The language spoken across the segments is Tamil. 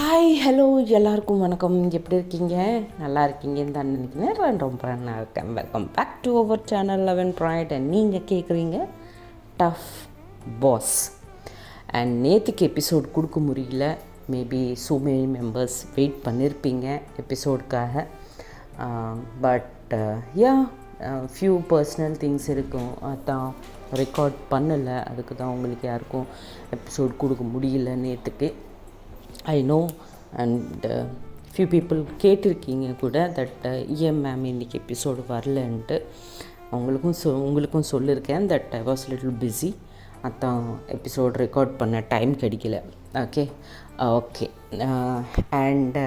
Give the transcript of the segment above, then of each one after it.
ஹாய் ஹலோ எல்லாருக்கும் வணக்கம். எப்படி இருக்கீங்க? நல்லா இருக்கீங்கன்னு தான் நினைக்கிறேன். ரொம்ப நல்லா இருக்கேன். Welcome back to our channel 11 bright. And நீங்கள் கேட்குறீங்க டஃப் பாஸ். அண்ட் நேற்றுக்கு எபிசோட் கொடுக்க முடியல. Maybe so many members wait பண்ணியிருப்பீங்க எபிசோடுக்காக. பட் ஃபியூ பர்சனல் திங்ஸ் இருக்கும், அதான் ரெக்கார்ட் பண்ணலை. அதுக்கு தான் உங்களுக்கு யாருக்கும் எபிசோட் கொடுக்க முடியல நேற்றுக்கு. I know. And few people கேட்டிருக்கீங்க கூட தட் ஏன் மேம் இன்றைக்கி எபிசோடு வரலன்ட்டு. உங்களுக்கும் சொல்லியிருக்கேன் that I was little busy. அதான் எபிசோட் ரெக்கார்ட் பண்ண டைம் கிடைக்கல. ஓகே. அண்ட்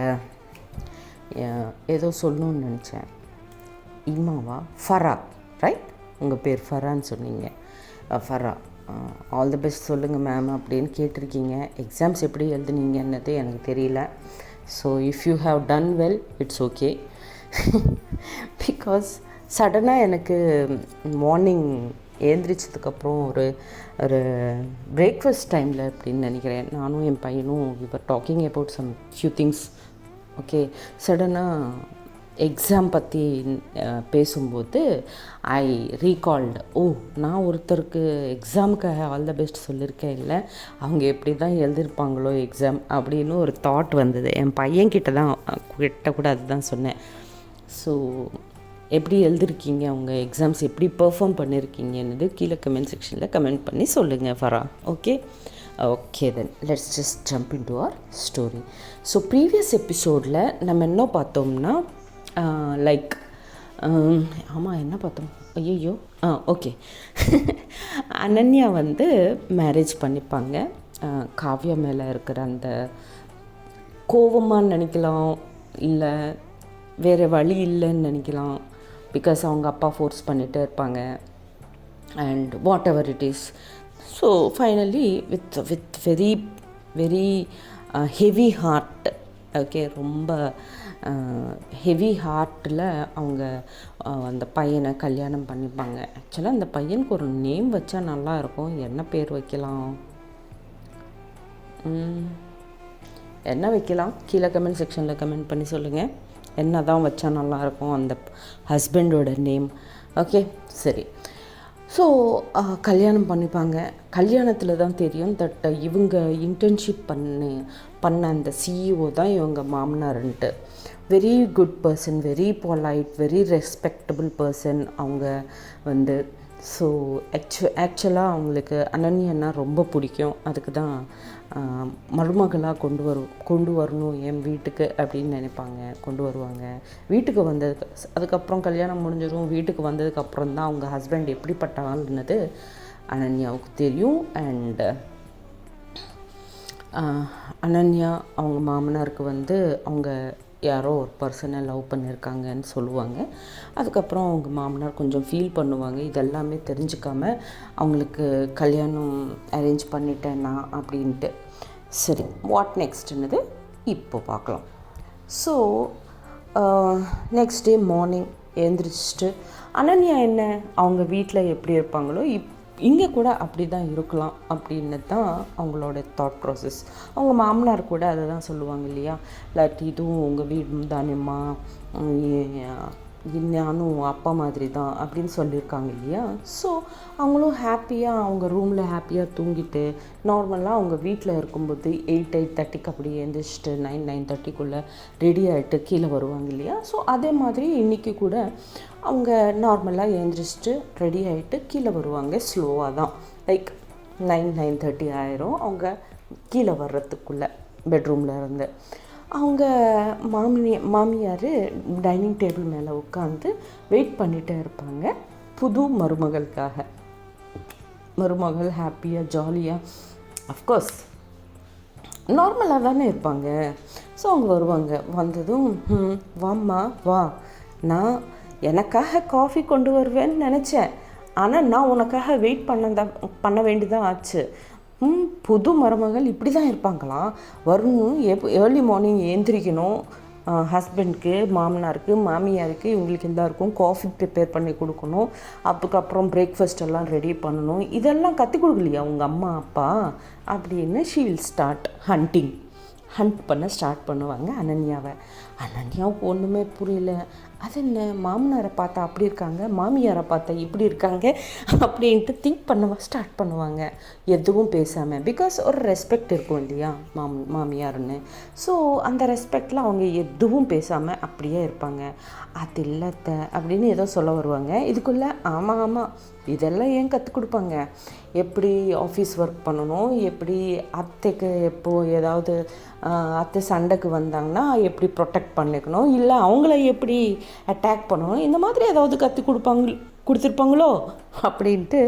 ஏதோ சொல்லணும்னு நினச்சேன். இமாவா? ஃபரா, ரைட்? உங்கள் பேர் ஃபரான்னு சொன்னீங்க. ஃபரா, ஆல் தி பெஸ்ட் சொல்லுங்கள் மேம் அப்படின்னு கேட்டிருக்கீங்க. எக்ஸாம்ஸ் எப்படி எழுதுனீங்கன்னது எனக்கு தெரியல. So if you have done well it's okay. Because சடனாக எனக்கு மார்னிங் எழுந்திரிச்சதுக்கப்புறம் ஒரு பிரேக்ஃபாஸ்ட் டைமில் அப்படின்னு நினைக்கிறேன், நானும் என் பையனும் we were talking about some few things. Okay, சடனாக எக்ஸாம் பற்றி பேசும்போது ஐ ரீகால்டு, நான் ஒருத்தருக்கு எக்ஸாமுக்காக ஆல் த பெஸ்ட் சொல்லியிருக்கேன், இல்லை அவங்க எப்படி தான் எழுதியிருப்பாங்களோ எக்ஸாம் அப்படின்னு ஒரு தாட் வந்தது. என் பையன்கிட்ட கூட அதுதான் சொன்னேன். ஸோ எப்படி எழுதிருக்கீங்க, அவங்க எக்ஸாம்ஸ் எப்படி பெர்ஃபார்ம் பண்ணியிருக்கீங்கன்னு கீழே கமெண்ட் செக்ஷனில் கமெண்ட் பண்ணி சொல்லுங்கள் ஃபரா. Okay then let's just jump into our story. So previous எபிசோடில் நம்ம என்ன பார்த்தோம்னா, லைக் ஆமாம் என்ன பார்த்தோம், ஐயோ ஓகே. அனன்யா வந்து மேரேஜ் பண்ணிப்பாங்க. காவ்யா மேலே இருக்கிற அந்த கோபமாக நினைக்கலாம், இல்லை வேறு வழி இல்லைன்னு நினைக்கலாம். பிகாஸ் அவங்க அப்பா ஃபோர்ஸ் பண்ணிகிட்டே இருப்பாங்க and whatever it is. So finally with very very heavy heart, okay, ரொம்ப ஹெவி ஹார்ட்டில் அவங்க அந்த பையனை கல்யாணம் பண்ணிப்பாங்க. ஆக்சுவலாக அந்த பையனுக்கு ஒரு நேம் வச்சா நல்லாயிருக்கும். என்ன பேர் வைக்கலாம், என்ன வைக்கலாம்? கீழே கமெண்ட் செக்ஷனில் கமெண்ட் பண்ணி சொல்லுங்கள். என்ன தான் வச்சா நல்லாயிருக்கும் அந்த ஹஸ்பண்டோட நேம். ஓகே, சரி. ஸோ கல்யாணம் பண்ணிப்பாங்க. கல்யாணத்தில் தான் தெரியும் தட் இவங்க இன்டர்ன்ஷிப் பண்ண அந்த சிஇஓ தான் இவங்க மாமனார்ன்ட்டு. Very good person, very polite, very respectable person அவங்க வந்து. ஸோ ஆக்சுவலாக அவங்களுக்கு அனன்யன்னா ரொம்ப பிடிக்கும். அதுக்கு தான் மருமகளாக கொண்டு வரணும் என் வீட்டுக்கு அப்படின்னு நினைப்பாங்க. கொண்டு வருவாங்க. வீட்டுக்கு அதுக்கப்புறம் கல்யாணம் முடிஞ்சிடும். வீட்டுக்கு வந்ததுக்கப்புறம் தான் அவங்க ஹஸ்பண்ட் எப்படிப்பட்ட ஆளுன்னது அனன்யாவுக்கு தெரியும். அண்ட் அனன்யா அவங்க மாமனாருக்கு வந்து அவங்க யாரோ ஒரு பர்சனை லவ் பண்ணியிருக்காங்கன்னு சொல்லுவாங்க. அதுக்கப்புறம் அவங்க மாமனார் கொஞ்சம் ஃபீல் பண்ணுவாங்க. இதெல்லாமே தெரிஞ்சுக்காம அவங்களுக்கு கல்யாணம் அரேஞ்ச் பண்ணிட்டேன்னா அப்படின்ட்டு. சரி, வாட் நெக்ஸ்ட்னுது இப்போ பார்க்கலாம். ஸோ நெக்ஸ்ட் டே மார்னிங் எழுந்திரிச்சிட்டு அனன்யா என்ன அவங்க வீட்டில் எப்படி இருப்பாங்களோ இங்கே கூட அப்படி தான் இருக்கலாம் அப்படின்னு தான் அவங்களோட தாட் ப்ராசஸ். அவங்க மாமனார் கூட அதை தான் சொல்லுவாங்க இல்லையா, இல்லாட்டி இதுவும் உங்கள் வீடு தானேம்மா, நானும் அப்பா மாதிரி தான் அப்படின்னு சொல்லியிருக்காங்க இல்லையா. ஸோ அவங்களும் ஹாப்பியாக அவங்க ரூமில் ஹாப்பியாக தூங்கிட்டு நார்மலாக அவங்க வீட்டில் இருக்கும்போது 8:30 அப்படி எழுந்திரிச்சிட்டு 9:30 ரெடி ஆகிட்டு கீழே வருவாங்க இல்லையா. ஸோ அதே மாதிரி இன்றைக்கி கூட அவங்க நார்மலாக எழுந்திரிச்சிட்டு ரெடி ஆகிட்டு கீழே வருவாங்க. ஸ்லோவாக தான், லைக் 9:30 ஆயிரும் அவங்க கீழே வர்றதுக்குள்ளே பெட்ரூமில் இருந்து. அவங்க மாமியார் டைனிங் டேபிள் மேலே உட்காந்து வெயிட் பண்ணிகிட்டே இருப்பாங்க புது மருமகளுக்காக. மருமகள் ஹாப்பியாக ஜாலியாக அஃப்கோர்ஸ் நார்மலாக தானே இருப்பாங்க. ஸோ அவங்க வருவாங்க. வந்ததும் வாம்மா வா, நான் எனக்காக காஃபி கொண்டு வருவேன்னு நினச்சேன், ஆனால் நான் உனக்காக வெயிட் பண்ண வேண்டியதான் ஆச்சு. புது மருமகள் இப்படி தான் இருப்பாங்களாம். வரணும், ஏர்லி மார்னிங் ஏந்திரிக்கணும், ஹஸ்பண்ட்க்கு, மாமனாருக்கு, மாமியாருக்கு, இவங்களுக்கு எல்லாருக்கும் காஃபி ப்ரிப்பேர் பண்ணி கொடுக்கணும், அதுக்கப்புறம் பிரேக்ஃபாஸ்ட் எல்லாம் ரெடி பண்ணணும். இதெல்லாம் கற்றுக் கொடுக்கலையா உங்கள் அம்மா அப்பா அப்படின்னு she will start hunting. Hunt பண்ண ஸ்டார்ட் பண்ணுவாங்க அனன்யாவை. அனன்யாவுக்கு ஒன்றுமே புரியல. அது என்ன, மாமனாரை பார்த்தா அப்படி இருக்காங்க, மாமியாரை பார்த்தா இப்படி இருக்காங்க அப்படின்ட்டு திங்க் பண்ண ஸ்டார்ட் பண்ணுவாங்க. எதுவும் பேசாமல், பிகாஸ் ஒரு ரெஸ்பெக்ட் இருக்கும் இல்லையா மாமியாருன்னு. ஸோ அந்த ரெஸ்பெக்டில் அவங்க எதுவும் பேசாமல் அப்படியே இருப்பாங்க. அது இல்லத்த அப்படின்னு ஏதோ சொல்ல வருவாங்க. இதுக்குள்ளே ஆமாம் இதெல்லாம் ஏன் கற்றுக் கொடுப்பாங்க, எப்படி ஆஃபீஸ் ஒர்க் பண்ணணும், எப்படி அத்தைக்கு எப்போது ஏதாவது அத்தை சண்டைக்கு வந்தாங்கன்னா எப்படி ப்ரொடெக்ட் பண்ணிக்கணும், இல்லை அவங்கள எப்படி அட்டாக் பண்ணணும், இந்த மாதிரி ஏதாவது கற்றுக் கொடுத்துருப்பாங்களோ அப்படின்ட்டு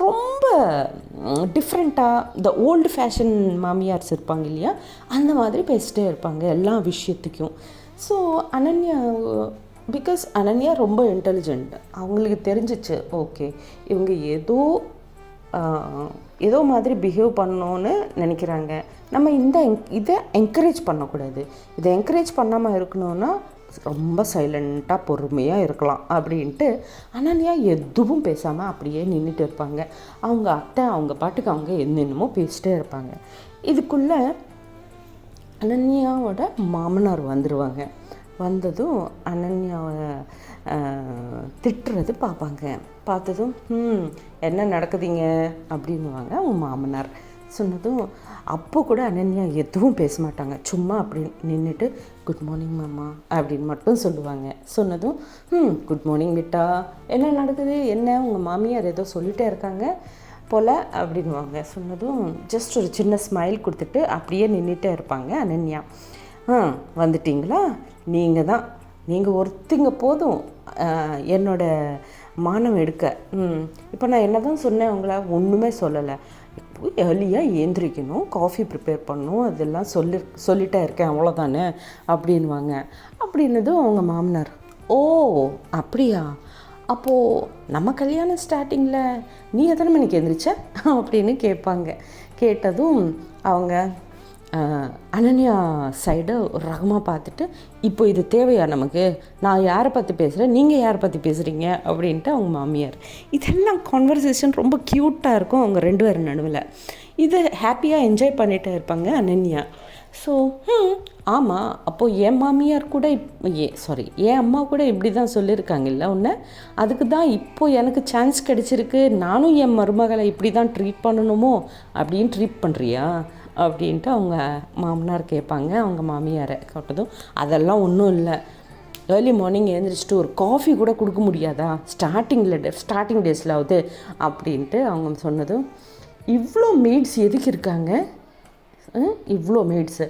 ரொம்ப டிஃப்ரெண்ட்டாக இந்த ஓல்டு ஃபேஷன் மாமியார்ஸ் இருப்பாங்க இல்லையா, அந்த மாதிரி பேசிட்டே இருப்பாங்க எல்லா விஷயத்துக்கும். ஸோ பிகாஸ் அனன்யா ரொம்ப இன்டெலிஜென்ட். அவங்களுக்கு தெரிஞ்சிச்சு, ஓகே இவங்க ஏதோ மாதிரி பிஹேவ் பண்ணணுன்னு நினைக்கிறாங்க, நம்ம இதை என்கரேஜ் பண்ணக்கூடாது, இதை என்கரேஜ் பண்ணாமல் இருக்கணும்னா ரொம்ப சைலண்ட்டாக பொறுமையாக இருக்கலாம் அப்படின்ட்டு அனன்யா எதுவும் பேசாமல் அப்படியே நின்றுட்டு இருப்பாங்க. அவங்க அத்தை அவங்க பாட்டுக்கு அவங்க என்னென்னமோ பேசிட்டே இருப்பாங்க. இதுக்குள்ளே அனன்யாவோட மாமனார் வந்துடுவாங்க. வந்ததும் அனன்யாவை திட்டுறது பார்ப்பாங்க. பார்த்ததும் என்ன நடக்குதுங்க அப்படின்னுவாங்க அவங்க மாமனார். சொன்னதும் அப்போ கூட அனன்யா எதுவும் பேச மாட்டாங்க. சும்மா அப்படி நின்றுட்டு குட் மார்னிங் மாமா அப்படின்னு மட்டும் சொல்லுவாங்க. சொன்னதும் குட் மார்னிங் விட்டா, என்ன நடக்குது, என்ன உங்கள் மாமியார் ஏதோ சொல்லிகிட்டே இருக்காங்க போல் அப்படின்வாங்க. சொன்னதும் ஜஸ்ட் ஒரு சின்ன ஸ்மைல் கொடுத்துட்டு அப்படியே நின்றுட்டே இருப்பாங்க அனன்யா. வந்துட்டிங்களா, நீங்கள் ஒருத்திங்க போதும் என்னோட மானம் எடுக்க. இப்போ நான் என்ன தான் சொன்னேன், உங்களை ஒன்றுமே சொல்லலை, ஏர்லியாக ஏந்திரிக்கணும், காஃபி ப்ரிப்பேர் பண்ணணும், அதெல்லாம் சொல்லிட்டே இருக்கேன் அவ்வளோதானே அப்படின்வாங்க. அப்படின்னதும் அவங்க மாமனார், ஓ அப்படியா, அப்போது நம்ம கல்யாணம் ஸ்டார்டிங்கில் நீ எத்தனை மணிக்கு எழுந்திரிச்ச அப்படின்னு கேட்பாங்க. கேட்டதும் அவங்க அனன்யா சைடை ஒரு ரகமாக பார்த்துட்டு, இப்போ இது தேவையா நமக்கு, நான் யாரை பற்றி பேசுகிறேன், நீங்கள் யாரை பற்றி பேசுகிறீங்க அப்படின்ட்டு அவங்க மாமியார். இதெல்லாம் கான்வர்சேஷன் ரொம்ப க்யூட்டாக இருக்கும் அவங்க ரெண்டு பேரும் நடுவில். இது ஹாப்பியாக என்ஜாய் பண்ணிகிட்டே இருப்பாங்க அனன்யா. ஸோ ஆமாம், அப்போது என் மாமியார் கூட என் அம்மா கூட இப்படி தான் சொல்லியிருக்காங்கல்ல உன்னை, அதுக்கு தான் இப்போது எனக்கு சான்ஸ் கிடச்சிருக்கு, நானும் என் மருமகளை இப்படி தான் ட்ரீட் பண்ணணுமோ அப்படின்னு ட்ரீட் பண்ணுறியா அப்படின்ட்டு அவங்க மாமனார் கேட்பாங்க அவங்க மாமியாரை. கேட்டதும் அதெல்லாம் ஒன்றும் இல்லை, ஏர்லி மார்னிங் எழுந்திரிச்சிட்டு ஒரு காஃபி கூட கொடுக்க முடியாதா ஸ்டார்டிங் டேஸ்லாவது அப்படின்ட்டு அவங்க சொன்னதும், இவ்வளோ மெய்ட்ஸ் எதுக்கு இருக்காங்க, இவ்வளோ மெய்ட்ஸு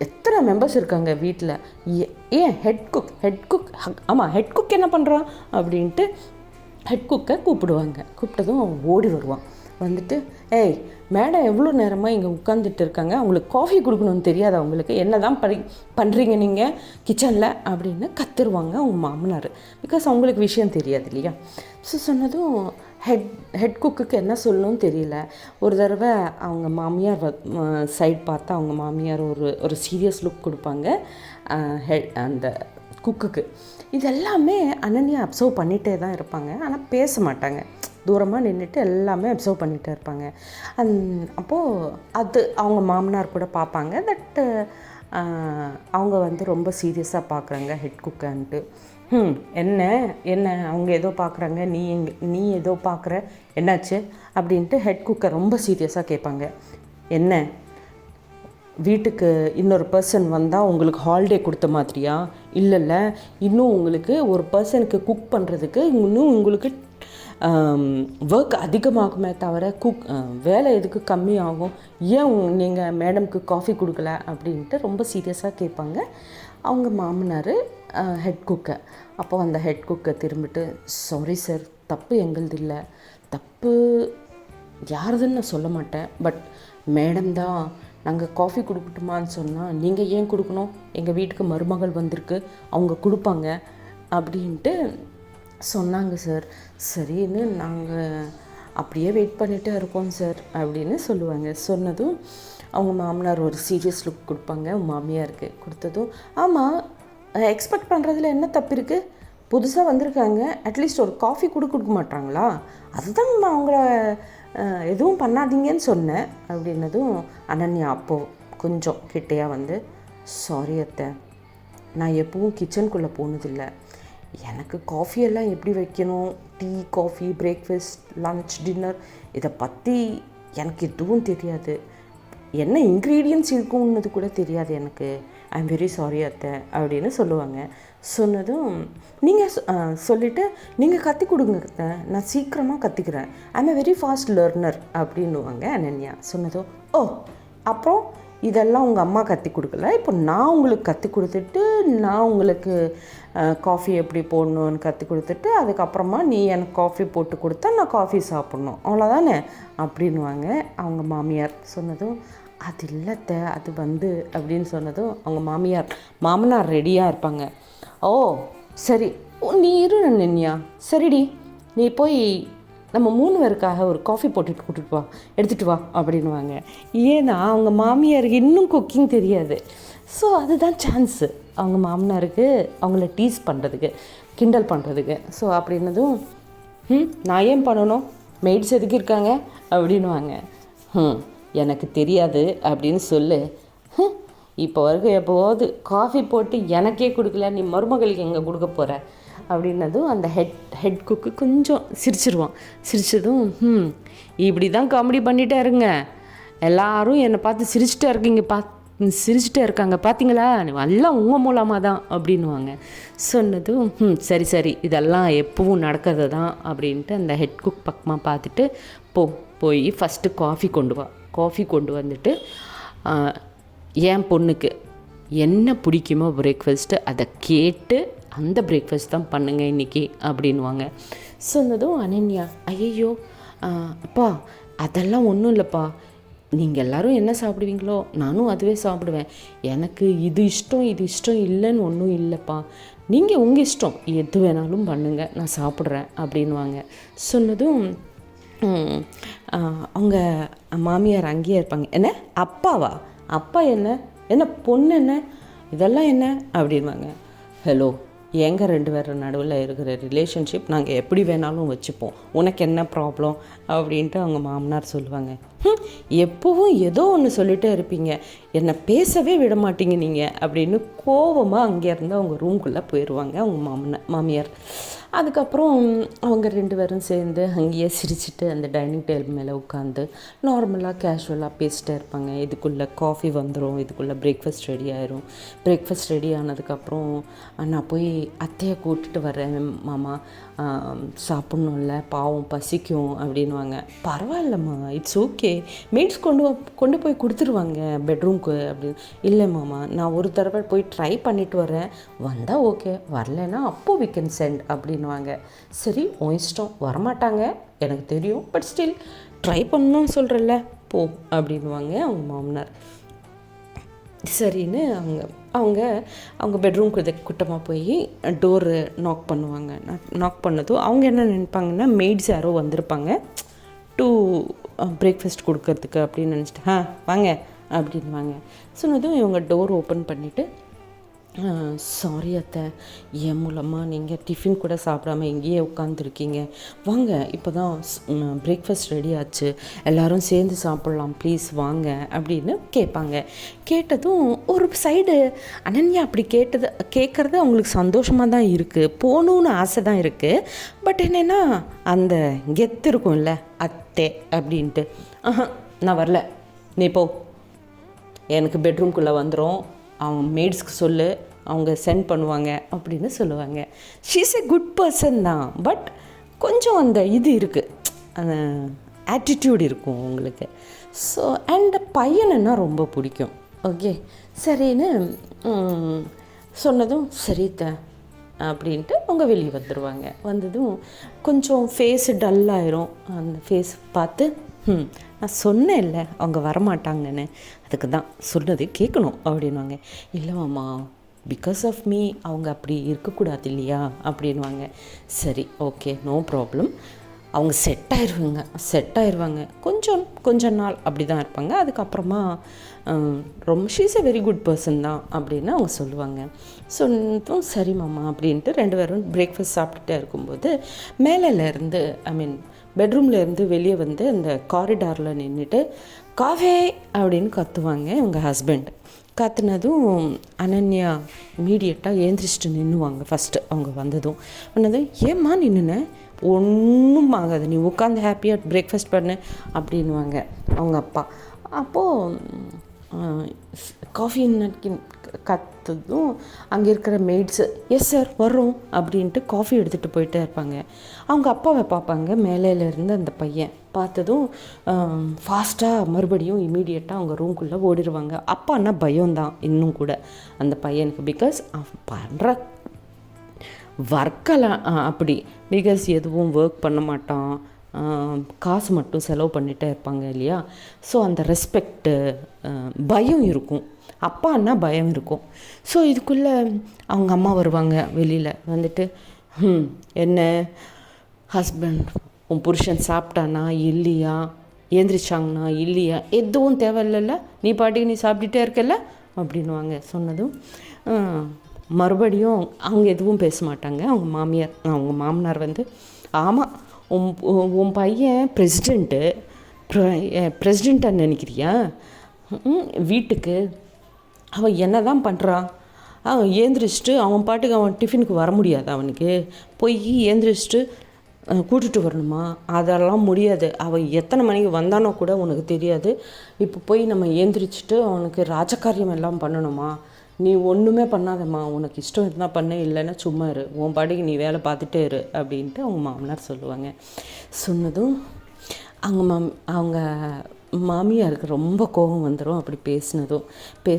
எத்தனை மெம்பர்ஸ் இருக்காங்க வீட்டில், ஏன் ஹெட் குக் ஆமாம் ஹெட் குக் என்ன பண்ணுறான் அப்படின்ட்டு ஹெட் குக்கை கூப்பிடுவாங்க. கூப்பிட்டதும் அவன் ஓடி வருவான். வந்துட்டு, ஏய் மேடம் எவ்வளோ நேரமாக இங்கே உட்காந்துட்டு இருக்காங்க, அவங்களுக்கு காஃபி கொடுக்கணும்னு தெரியாது, அவங்களுக்கு என்ன தான் பண்ணுறீங்க நீங்கள் கிச்சனில் அப்படின்னு கத்துருவாங்க அவங்க மாமனார். பிகாஸ் அவங்களுக்கு விஷயம் தெரியாது இல்லையா. ஸோ சொன்னதும் ஹெட் குக்குக்கு என்ன சொல்லணும்னு தெரியல. ஒரு தடவை அவங்க மாமியார் சைட் பார்த்தா அவங்க மாமியார் ஒரு சீரியஸ் லுக் கொடுப்பாங்க அந்த குக்குக்கு. இதெல்லாமே அனன்யா அப்சர்வ் பண்ணிகிட்டே தான் இருப்பாங்க, ஆனால் பேச மாட்டாங்க, தூரமாக நின்றுட்டு எல்லாமே அப்சர்வ் பண்ணிகிட்டே இருப்பாங்க. அப்போது அது அவங்க மாமனார் கூட பார்ப்பாங்க. தட் அவங்க ரொம்ப சீரியஸாக பார்க்குறாங்க ஹெட் குக்கான்ட்டு. என்ன அவங்க ஏதோ பார்க்குறாங்க, நீ ஏதோ பார்க்குற, என்னாச்சு அப்படின்ட்டு ஹெட் குக்கை ரொம்ப சீரியஸாக கேட்பாங்க. என்ன வீட்டுக்கு இன்னொரு பர்சன் வந்தால் உங்களுக்கு ஹாலிடே கொடுத்த மாதிரியா, இல்லைல்ல இன்னும் உங்களுக்கு ஒரு பர்சனுக்கு குக் பண்ணுறதுக்கு இன்னும் உங்களுக்கு ஒர்க் அதிகமாகுமே தவிர வேலை எதுக்கு கம்மியாகும், ஏன் நீங்கள் மேடம்க்கு காஃபி கொடுக்கல அப்படின்ட்டு ரொம்ப சீரியஸாக கேட்பாங்க அவங்க மாமனார் ஹெட் குக்கை. அப்போ அந்த ஹெட் குக்கை திரும்பிட்டு, சாரி சார், தப்பு எங்களுது இல்லை, தப்பு யாருதுன்னு நான் சொல்ல மாட்டேன், பட் மேடம் தான் நாங்கள் காஃபி கொடுக்கட்டுமான்னு சொன்னால் நீங்கள் ஏன் கொடுக்கணும், எங்கள் வீட்டுக்கு மருமகள் வந்திருக்கு, அவங்க கொடுப்பாங்க அப்படின்ட்டு சொன்னாங்க சார். சரின்னு நாங்கள் அப்படியே வெயிட் பண்ணிகிட்டே இருக்கோம் சார் அப்படின்னு சொல்லுவாங்க. சொன்னதும் அவங்க மாமனார் ஒரு சீரியஸ் லுக் கொடுப்பாங்க மாமியாருக்கு. கொடுத்ததும், ஆமாம் எக்ஸ்பெக்ட் பண்ணுறதுல என்ன தப்பு இருக்குது, புதுசாக வந்திருக்காங்க, அட்லீஸ்ட் ஒரு காஃபி கூட கொடுக்க மாட்டாங்களா, அதுதான் அவங்கள எதுவும் பண்ணாதீங்கன்னு சொன்னேன் அப்படின்னதும் அனன்யா அப்போது கொஞ்சம் கிட்டையாக வந்து, சாரி அத்தை, நான் எப்பவும் கிச்சனுக்குள்ளே போனதில்லை. எனக்கு காஃபியெல்லாம் எப்படி வைக்கணும், tea, coffee, breakfast, lunch, dinner இதை பற்றி எனக்கு எதுவும் தெரியாது. என்ன இன்க்ரீடியன்ட்ஸ் இருக்கும்னது கூட தெரியாது எனக்கு. ஐ எம் வெரி சாரி அத்தை அப்படின்னு சொல்லுவாங்க. சொன்னதும் நீங்கள் சொல்லிவிட்டு நீங்கள் கற்றுக் கொடுங்க அத்தை, நான் சீக்கிரமாக கற்றுக்கிறேன். I am a very fast learner அப்படின்னுவாங்க அனன்யா. சொன்னதும் ஓ, அப்புறம் இதெல்லாம் உங்கள் அம்மா கற்றுக் கொடுக்கல, இப்போ நான் உங்களுக்கு கற்றுக் கொடுத்துட்டு, நான் உங்களுக்கு காஃபி எப்படி போடணுன்னு கற்றுக் கொடுத்துட்டு, அதுக்கப்புறமா நீ எனக்கு காஃபி போட்டு கொடுத்தா நான் காஃபி சாப்பிட்ணும், அவ்வளோதானே அப்படின்வாங்க அவங்க மாமியார். சொன்னதும் அது இல்லைத்த, அது வந்து அப்படின்னு சொன்னதும் அவங்க மாமனார் ரெடியாக இருப்பாங்க. ஓ சரி, நீ இரு நன்னியா, சரிடி, நீ போய் நம்ம 3 பேருக்காக ஒரு காஃபி போட்டுட்டு கூட்டிட்டு வா, எடுத்துகிட்டு வா அப்படின்வாங்க. ஏன்னா அவங்க மாமியாருக்கு இன்னும் குக்கிங் தெரியாது. ஸோ அதுதான் சான்ஸு அவங்க மாமனாருக்கு அவங்கள டீஸ் பண்ணுறதுக்கு, கிண்டல் பண்ணுறதுக்கு. ஸோ அப்படின்னதும் நான் ஏன் பண்ணணும், மெய்ட்ஸ் எதுக்கு இருக்காங்க அப்படின்வாங்க. எனக்கு தெரியாது அப்படின்னு சொல்லு, இப்போ வரைக்கும் எப்போவாவது காஃபி போட்டு எனக்கே கொடுக்கல, நீ மருமகளுக்கு எங்கே கொடுக்க போகிற அப்படின்னதும் அந்த ஹெட் குக்கு கொஞ்சம் சிரிச்சிருவான். சிரிச்சதும் இப்படி தான் காமெடி பண்ணிகிட்டே இருங்க, எல்லோரும் என்னை பார்த்து சிரிச்சிட்டே இருக்காங்க பார்த்தீங்களா, எல்லாம் உங்கள் மூலமாக தான் அப்படின்வாங்க. சொன்னதும் சரி சரி, இதெல்லாம் எப்பவும் நடக்கிறது தான் அப்படின்ட்டு அந்த ஹெட் குக் பக்கமாக பார்த்துட்டு போய் ஃபஸ்ட்டு காஃபி கொண்டு வந்துட்டு என் பொண்ணுக்கு என்ன பிடிக்குமோ பிரேக்ஃபாஸ்ட்டு அதை கேட்டு அந்த பிரேக்ஃபாஸ்ட் தான் பண்ணுங்க இன்றைக்கி அப்படின்வாங்க. சொன்னதும் அனன்யா, ஐயோ அப்பா அதெல்லாம் ஒன்றும் இல்லைப்பா, நீங்கள் எல்லோரும் என்ன சாப்பிடுவீங்களோ நானும் அதுவே சாப்பிடுவேன், எனக்கு இது இஷ்டம் இல்லைன்னு ஒன்றும் இல்லைப்பா, நீங்கள் உங்கள் இஷ்டம் எது வேணாலும் பண்ணுங்கள், நான் சாப்பிட்றேன் அப்படின்வாங்க. சொன்னதும் அவங்க மாமியார் அங்கேயே இருப்பாங்க. என்ன அப்பாவா, அப்பா என்ன பொண்ணு என்ன, இதெல்லாம் என்ன அப்படின்வாங்க. ஹலோ, எங்கள் 2 பேர் நடுவில் இருக்கிற ரிலேஷன்ஷிப் நாங்கள் எப்படி வேணாலும் வச்சுப்போம், உனக்கு என்ன ப்ராப்ளம் அப்படின்ட்டு அவங்க மாமனார் சொல்லுவாங்க. எப்போவும் ஏதோ ஒன்று சொல்லிகிட்டே இருப்பீங்க, என்னை பேசவே விட மாட்டீங்க நீங்கள் அப்படின்னு கோபமாக அங்கேருந்து அவங்க ரூம்குள்ளே போயிடுவாங்க அவங்க மாமியார். அதுக்கப்புறம் அவங்க 2 பேரும் சேர்ந்து அங்கேயே சிரிச்சுட்டு அந்த டைனிங் டேபிள் மேலே உட்காந்து நார்மலாக கேஷுவலாக பேசிட்டே இருப்பாங்க. இதுக்குள்ளே காஃபி வந்துடும், இதுக்குள்ளே பிரேக்ஃபாஸ்ட் ரெடி ஆயிரும். பிரேக்ஃபாஸ்ட் ரெடி ஆனதுக்கப்புறம் நான் போய் அத்தையை கூட்டிட்டு வரேன் மாமா, சாப்பிட்ணும்ல, பாவம் பசிக்கும் அப்படின்வாங்க. பரவாயில்லம்மா, இட்ஸ் ஓகே, மெய்ட்ஸ் கொண்டு போய் கொடுத்துருவாங்க பெட்ரூம்க்கு அப்படின்னு. இல்லை மாமா, நான் ஒரு தடவை போய் ட்ரை பண்ணிவிட்டு வரேன், வந்தால் ஓகே, வரலைன்னா அப்போ வி கேன் சென்ட் அப்படின்வாங்க. சரி உன் இஷ்டம், வரமாட்டாங்க எனக்கு தெரியும், பட் ஸ்டில் ட்ரை பண்ணணும்னு சொல்கிறல்ல, போ அப்படின்வாங்க அவங்க மாமனார். சரின்னு அவங்க பெட்ரூம்க்கு குட்டமாக போய் டோரு நாக் பண்ணுவாங்க. நாக் பண்ணதும் அவங்க என்ன நினைப்பாங்கன்னா மெய்ட்ஸ் யாரோ வந்திருப்பாங்க டு பிரேக்ஃபாஸ்ட் கொடுக்கறதுக்கு அப்படின்னு நினச்சிட்டு வாங்க அப்படின்வாங்க. சொன்னதும் இவங்க டோர் ஓப்பன் பண்ணிவிட்டு, சாரி அத்தை, என் மூலமாக நீங்கள் டிஃபின் கூட சாப்பிடாமல் இங்கேயே உட்காந்துருக்கீங்க, வாங்க இப்போ தான் பிரேக்ஃபாஸ்ட் ரெடி ஆச்சு, எல்லோரும் சேர்ந்து சாப்பிட்லாம் ப்ளீஸ் வாங்க அப்படின்னு கேட்பாங்க. கேட்டதும் ஒரு சைடு அனன்யா அப்படி கேட்குறது அவங்களுக்கு சந்தோஷமாக தான் இருக்குது, போகணுன்னு ஆசை தான் இருக்குது. பட் என்னென்னா அந்த கெத்து இருக்கும்ல அத்தை அப்படின்ட்டு, நான் வரல, நீ போ, எனக்கு பெட்ரூம்குள்ளே வந்துடும், அவங்க மெய்ட்ஸ்க்கு சொல்லு, அவங்க சென்ட் பண்ணுவாங்க அப்படின்னு சொல்லுவாங்க. ஷீஸ் எ குட் பர்சன் தான், பட் கொஞ்சம் அந்த இது இருக்குது, அந்த ஆட்டிடியூட் இருக்கும் உங்களுக்கு. ஸோ அண்ட் பையனுன்னா ரொம்ப பிடிக்கும். ஓகே சரின்னு சொன்னதும் சரித்த அப்படின்ட்டு அவங்க வெளியே வந்துடுவாங்க. வந்ததும் கொஞ்சம் ஃபேஸு டல்லாயிரும். அந்த ஃபேஸ் பார்த்து நான் சொன்னேன்ல அவங்க வரமாட்டாங்கன்னு, அதுக்கு தான் சொன்னது கேட்கணும் அப்படின்வாங்க. இல்லைம்மா, பிகாஸ் ஆஃப் மீ அவங்க அப்படி இருக்கக்கூடாது இல்லையா அப்படின்வாங்க. சரி ஓகே, நோ ப்ராப்ளம், அவங்க செட் ஆயிடுவாங்க கொஞ்சம் நாள் அப்படி தான் இருப்பாங்க. அதுக்கப்புறமா ரொம்ப she's a very good person தான் அப்படின்னு அவங்க சொல்லுவாங்க. சொன்னதும் சரி மாமா அப்படின்ட்டு 2 பேரும் பிரேக்ஃபாஸ்ட் சாப்பிட்டுட்டே இருக்கும்போது மேலேருந்து பெட்ரூம்லேருந்து வெளியே வந்து அந்த காரிடாரில் நின்றுட்டு காஃபே அப்படின்னு கத்துவாங்க இவங்க ஹஸ்பண்ட். கத்துனதும் அனன்யா இமீடியட்டாக ஏந்திரிச்சிட்டு நின்றுவாங்க. ஃபஸ்ட்டு அவங்க வந்ததும் ஏம்மா நின்றுன, ஒன்றும் ஆகாது, நீ உட்காந்து ஹாப்பியாக பிரேக்ஃபாஸ்ட் பண்ணு அப்படின்வாங்க அவங்க அப்பா. அப்போது காஃபி கற்றுதும் அங்கே இருக்கிற மெய்ட்ஸு எஸ் சார் வர்றோம் அப்படின்ட்டு காஃபி எடுத்துகிட்டு போயிட்டே இருப்பாங்க. அவங்க அப்பாவை பார்ப்பாங்க. மேலேருந்து அந்த பையன் பார்த்ததும் ஃபாஸ்ட்டாக மறுபடியும் இமீடியட்டாக அவங்க ரூம்குள்ளே ஓடிடுவாங்க. அப்பான்னா பயம்தான் இன்னும் கூட அந்த பையனுக்கு. பிகாஸ் பண்ணுற ஒர்க்கெல்லாம் அப்படி, பிகாஸ் எதுவும் ஒர்க் பண்ண மாட்டான், காசு மட்டும் செலவு பண்ணிகிட்டே இருப்பாங்க இல்லையா. ஸோ அந்த ரெஸ்பெக்டு பயம் இருக்கும், அப்பான்னா பயம் இருக்கும். ஸோ இதுக்குள்ளே அவங்க அம்மா வருவாங்க வெளியில் வந்துட்டு, என்ன ஹஸ்பண்ட் உன் புருஷன் சாப்பிட்டானா இல்லையா, ஏந்திரிச்சாங்கன்னா இல்லையா, எதுவும் தேவையில்லைல்ல, நீ பாட்டுக்கு நீ சாப்பிட்டுட்டே இருக்கல அப்படின்வாங்க. சொன்னதும் மறுபடியும் அவங்க எதுவும் பேச மாட்டாங்க. அவங்க மாமனார் ஆமாம் உன் பையன் பிரசிடெண்ட்டாக நினைக்கிறியா, வீட்டுக்கு அவன் என்ன தான் பண்ணுறான், அவன் ஏந்திரிச்சிட்டு அவன் பாட்டுக்கு அவன் டிஃபினுக்கு வர முடியாது, அவனுக்கு போய் ஏந்திரிச்சிட்டு கூட்டிகிட்டு வரணுமா, அதெல்லாம் முடியாது, அவன் எத்தனை மணிக்கு வந்தானோ கூட உனக்கு தெரியாது, இப்போ போய் நம்ம ஏந்திரிச்சிட்டு அவனுக்கு ராஜகாரியம் எல்லாம் பண்ணணுமா, நீ ஒன்றுமே பண்ணாதம்மா, உனக்கு இஷ்டம் இருந்தால் பண்ண, இல்லைன்னா சும்மா இரு, உன் பாட்டுக்கு நீ வேலை பார்த்துட்டே இரு அப்படின்ட்டு அவங்க மாமனார் சொல்லுவாங்க. சொன்னதும் அவங்க மாமியாருக்கு ரொம்ப கோபம் வந்துடும். அப்படி பேசுனதும் இப்போ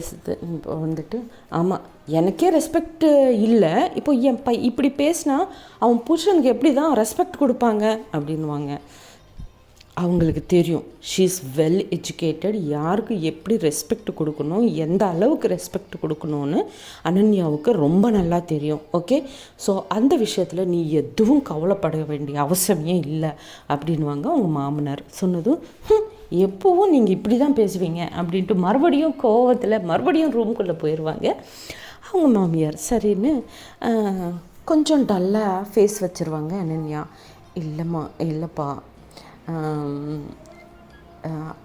ஆமாம் எனக்கே ரெஸ்பெக்ட் இல்லை, இப்போ இப்படி பேசினா அவன் புருஷனுக்கு எப்படி தான் ரெஸ்பெக்ட் கொடுப்பாங்க அப்படின்வாங்க. அவங்களுக்கு தெரியும், ஷீ இஸ் வெல் எஜுகேட்டட், யாருக்கு எப்படி ரெஸ்பெக்ட் கொடுக்கணும், எந்த அளவுக்கு ரெஸ்பெக்ட் கொடுக்கணும்னு அனன்யாவுக்கு ரொம்ப நல்லா தெரியும். ஓகே, ஸோ அந்த விஷயத்தில் நீ எதுவும் கவலைப்பட வேண்டிய அவசியமே இல்லை அப்படின்வாங்க அவங்க மாமனார். சொன்னதும் எப்போவும் நீங்கள் இப்படி தான் பேசுவீங்க அப்படின்ட்டு மறுபடியும் கோவத்தில் மறுபடியும் ரூம்குள்ளே போயிடுவாங்க. அவங்க மாமியார் சரின்னு கொஞ்சம் டல்லாக ஃபேஸ் வச்சுருவாங்க. அனன்யா இல்லைப்பா,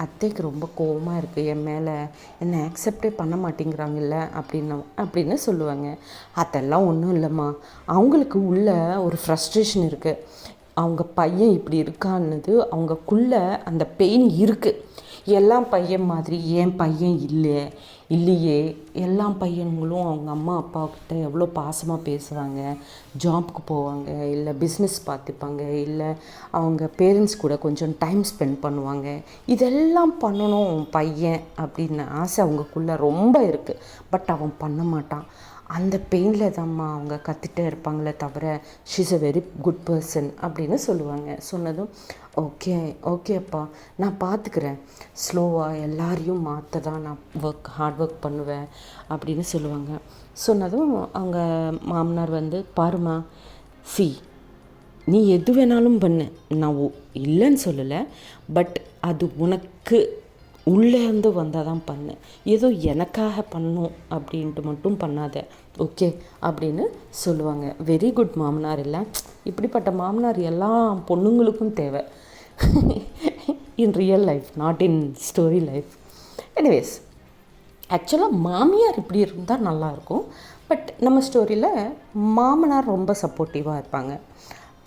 அத்தைக்கு ரொம்ப கோவமாக இருக்குது என் மேலே, என்னை ஆக்செப்டே பண்ண மாட்டேங்கிறாங்கல்ல அப்படின்னு சொல்லுவாங்க. அதெல்லாம் ஒன்றும் இல்லைம்மா, அவங்களுக்கு உள்ள ஒரு ஃப்ரஸ்ட்ரேஷன் இருக்குது, அவங்க பையன் இப்படி இருக்கான்னது அவங்கக்குள்ளே அந்த பெயின் இருக்குது. எல்லாம் பையன் மாதிரி என் பையன் இல்லையே, எல்லா பையன்களும் அவங்க அம்மா அப்பாக்கிட்ட எவ்வளோ பாசமாக பேசுவாங்க, ஜாப்க்கு போவாங்க, இல்லை பிஸ்னஸ் பார்த்துப்பாங்க, இல்லை அவங்க பேரண்ட்ஸ் கூட கொஞ்சம் டைம் ஸ்பெண்ட் பண்ணுவாங்க, இதெல்லாம் பண்ணணும் பையன் அப்படின்னு ஆசை அவங்கக்குள்ளே ரொம்ப இருக்குது. பட் அவன் பண்ண மாட்டான். அந்த பெயினில் தான்மா அவங்க கற்றுட்டே இருப்பாங்களே தவிர she is a very good person அப்படின்னு சொல்லுவாங்க. சொன்னதும் ஓகேப்பா, நான் பார்த்துக்கிறேன், ஸ்லோவாக எல்லாரையும் மாற்ற தான் நான் ஹார்ட் ஒர்க் பண்ணுவேன் அப்படின்னு சொல்லுவாங்க. சொன்னதும் அவங்க மாமனார் பாருமா, நீ எது வேணாலும் பண்ணு, நான் இல்லைன்னு சொல்லலை, பட் அது உனக்கு உள்ளேருந்து வந்தால் தான் பண்ணு, ஏதோ எனக்காக பண்ணும் அப்படின்ட்டு மட்டும் பண்ணாத, ஓகே அப்படின்னு சொல்லுவாங்க. வெரி குட் மாமனார். இல்லை, இப்படிப்பட்ட மாமனார் எல்லா பொண்ணுங்களுக்கும் தேவை, இன் real life, not in story life. Anyways, ஆக்சுவலாக மாமியார் இப்படி இருந்தால் நல்லாயிருக்கும். பட் நம்ம ஸ்டோரியில் மாமனார் ரொம்ப சப்போர்ட்டிவாக இருப்பாங்க.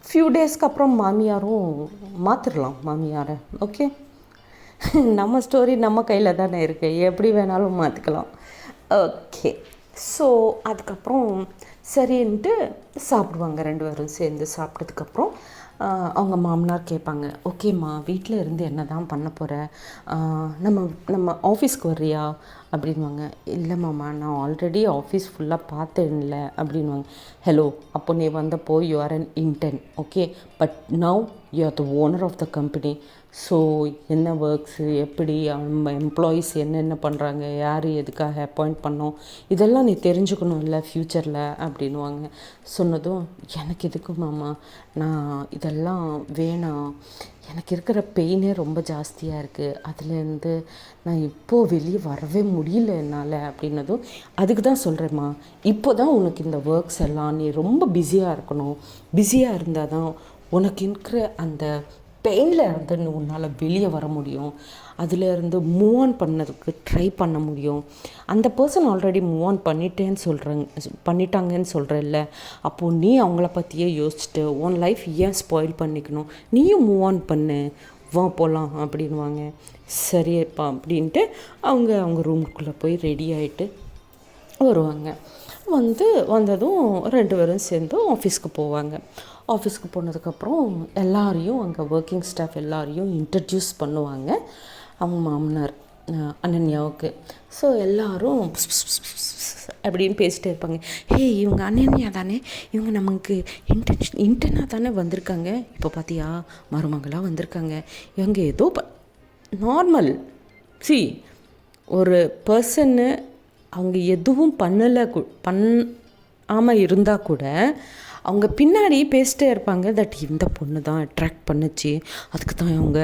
ஃபியூ டேஸ்க்கு அப்புறம் மாமியாரும் மாற்றிடலாம் மாமியாரை. ஓகே, நம்ம ஸ்டோரி நம்ம கையில் தானே இருக்குது, எப்படி வேணாலும் மாற்றிக்கலாம். ஓகே, ஸோ அதுக்கப்புறம் சரின்ட்டு சாப்பிடுவாங்க. 2 பேரும் சேர்ந்து சாப்பிட்டதுக்கப்புறம் அவங்க மாமனார் கேட்பாங்க, ஓகேம்மா வீட்டில் இருந்து என்ன தான் பண்ண போகிற, நம்ம ஆஃபீஸ்க்கு வர்றியா அப்படின்வாங்க. இல்லை மாமா, நான் ஆல்ரெடி ஆஃபீஸ் ஃபுல்லாக பார்த்தேன்ல அப்படின்வாங்க. ஹலோ, அப்போ நீ வந்தப்போ you are an intern, okay, but now you are the owner of the company. So என்ன ஒர்க்ஸு, எப்படி நம்ம எம்ப்ளாயீஸ் என்னென்ன பண்ணுறாங்க, யார் எதுக்காக அப்பாயிண்ட் பண்ணோம், இதெல்லாம் நீ தெரிஞ்சுக்கணும் இல்லை ஃப்யூச்சரில் அப்படின்வாங்க. சொன்னதும் எனக்கு எதுக்கு மாமா, நான் இதெல்லாம் வேணாம், எனக்கு இருக்கிற பெயினே ரொம்ப ஜாஸ்தியாக இருக்குது, அதுலேருந்து நான் இப்போது வெளியே வரவே முடியல என்னால் அப்படின்னதும், அதுக்கு தான் சொல்கிறேம்மா, இப்போ தான் உனக்கு இந்த ஒர்க்ஸ் எல்லாம் நீ ரொம்ப பிஸியாக இருக்கணும், பிஸியாக இருந்தால் தான் உனக்கு இருக்கிற அந்த பெயினில் இருந்து உன்னால் வெளியே வர முடியும், அதிலேருந்து மூவ் ஆன் பண்ணதுக்கு ட்ரை பண்ண முடியும். அந்த பர்சன் ஆல்ரெடி மூவ் ஆன் பண்ணிட்டாங்கன்னு சொல்கிறல்ல, அப்போது நீ அவங்கள பற்றியே யோசிச்சுட்டு உன் லைஃப் ஏன் ஸ்பாயில் பண்ணிக்கணும், நீயும் மூவ் ஆன் பண்ணு, வா போகலாம் அப்படின்வாங்க. சரியப்பா அப்படின்ட்டு அவங்க ரூமுக்குள்ளே போய் ரெடி ஆகிட்டு வருவாங்க. வந்ததும் 2 பேரும் சேர்ந்து ஆஃபீஸ்க்கு போவாங்க. ஆஃபீஸ்க்கு போனதுக்கப்புறம் எல்லாரையும் அங்கே ஒர்க்கிங் ஸ்டாஃப் எல்லாரையும் இன்ட்ரடியூஸ் பண்ணுவாங்க அவங்க மாமனார் அனன்யாவுக்கு. ஸோ எல்லோரும் அப்படின்னு பேசிட்டே இருப்பாங்க. ஹே, இவங்க அனன்யா தானே, இவங்க நமக்கு இன்டர்னாக தானே வந்திருக்காங்க, இப்போ பார்த்தியா மருமங்களாக வந்திருக்காங்க, இவங்க ஏதோ நார்மல். ஒரு பர்சன்னு அவங்க எதுவும் பண்ணாமல் இருந்தால் கூட அவங்க பின்னாடி பேசிட்டே இருப்பாங்க, தட் இந்த பொண்ணு தான் அட்ராக்ட் பண்ணுச்சு, அதுக்கு தான் அவங்க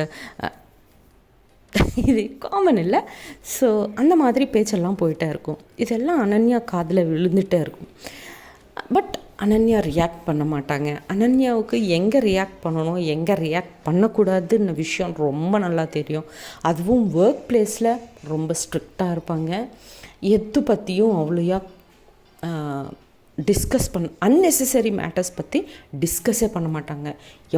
இது காமன் இல்லை. ஸோ அந்த மாதிரி பேச்செல்லாம் போயிட்டே இருக்கும். இதெல்லாம் அனன்யா காதில் விழுந்துகிட்டே இருக்கும். பட் அனன்யா ரியாக்ட் பண்ண மாட்டாங்க. அனன்யாவுக்கு எங்கே ரியாக்ட் பண்ணணும், எங்கே ரியாக்ட் பண்ணக்கூடாதுன்னு விஷயம் ரொம்ப நல்லா தெரியும். அதுவும் ஒர்க் பிளேஸில் ரொம்ப ஸ்ட்ரிக்டாக இருப்பாங்க. எது பற்றியும் அவ்வளோயா டிஸ்கஸ் அன்னெசரி மேட்டர்ஸ் பற்றி டிஸ்கஸே பண்ண மாட்டாங்க.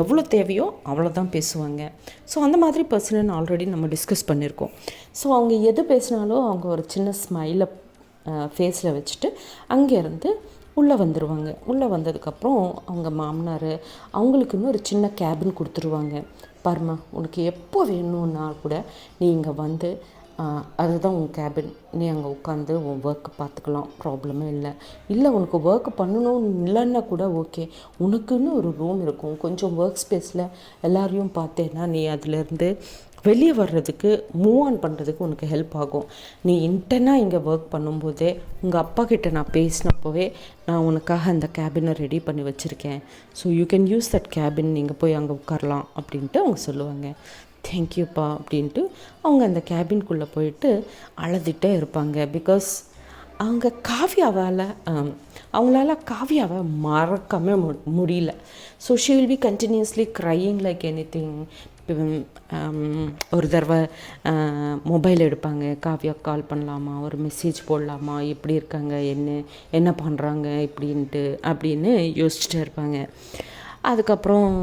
எவ்வளோ தேவையோ அவ்வளோதான் பேசுவாங்க. ஸோ அந்த மாதிரி பர்சனை ஆல்ரெடி நம்ம டிஸ்கஸ் பண்ணியிருக்கோம். ஸோ அவங்க எது பேசினாலும் அவங்க ஒரு சின்ன ஸ்மைலை ஃபேஸில் வச்சுட்டு அங்கேருந்து உள்ளே வந்துடுவாங்க. உள்ளே வந்ததுக்கப்புறம் அவங்க மாமனார் அவங்களுக்குன்னு ஒரு சின்ன கேபின் கொடுத்துருவாங்க. பாருமா, உனக்கு எப்போ வேணும்னா கூட நீ இங்கே வந்து அதுதான் உன் கேபின், நீ அங்கே உட்காந்து உன் ஒர்க்கு பார்த்துக்கலாம், ப்ராப்ளமே இல்லை உனக்கு ஒர்க்கு பண்ணணும்னு இல்லைன்னா கூட ஓகே, உனக்குன்னு ஒரு ரூம் இருக்கும். கொஞ்சம் ஒர்க் ஸ்பேஸில் எல்லாரையும் பார்த்தேன்னா நீ அதிலேருந்து வெளியே வர்றதுக்கு மூவ் ஆன் பண்ணுறதுக்கு உனக்கு ஹெல்ப் ஆகும். நீ இன்டர்னாக இங்கே ஒர்க் பண்ணும்போதே உங்கள் அப்பா கிட்ட நான் பேசினப்போவே நான் உனக்காக அந்த கேபினை ரெடி பண்ணி வச்சுருக்கேன். So you can use that cabin, நீங்கள் போய் அங்கே உட்காரலாம் அப்படின்ட்டு அவங்க சொல்லுவாங்க. தேங்க்யூப்பா அப்படின்ட்டு அவங்க அந்த கேபின்குள்ளே போயிட்டு அழுதுகிட்டே இருப்பாங்க. பிகாஸ் அவங்க அவங்களால காவியாவை மறக்கவே முடியல. So she will be continuously crying like anything. ஒரு தடவை மொபைல் எடுப்பாங்க, காவியா கால் பண்ணலாமா, ஒரு மெசேஜ் போடலாமா, எப்படி இருக்காங்க, என்ன பண்ணுறாங்க அப்படின்னு யோசிச்சுட்டே இருப்பாங்க. அதுக்கப்புறம்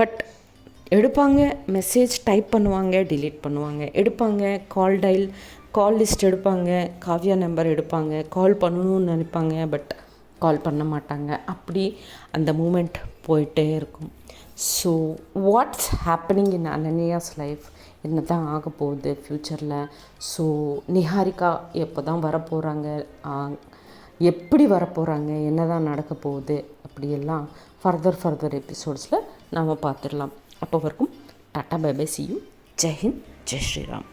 பட் எடுப்பாங்க, மெசேஜ் டைப் பண்ணுவாங்க, டிலீட் பண்ணுவாங்க, எடுப்பாங்க, கால் லிஸ்ட் எடுப்பாங்க, காவியா நம்பர் எடுப்பாங்க, கால் பண்ணணும்னு நினைப்பாங்க, பட் கால் பண்ண மாட்டாங்க. அப்படி அந்த மூமெண்ட் போயிட்டே இருக்கும். So what's happening in Ananya's life, என்ன தான் ஆக போகுது ஃப்யூச்சரில், ஸோ நிஹாரிகா எப்போ தான் வரப்போகிறாங்க, எப்படி வரப்போகிறாங்க, என்ன தான் நடக்க போகுது, அப்படியெல்லாம் ஃபர்தர் எபிசோட்ஸில் நாம் பார்த்துடலாம். அப்போ வரைக்கும் tata bye bye, see you, ஜெய் ஹிந்த், ஜெய் ஸ்ரீராம்.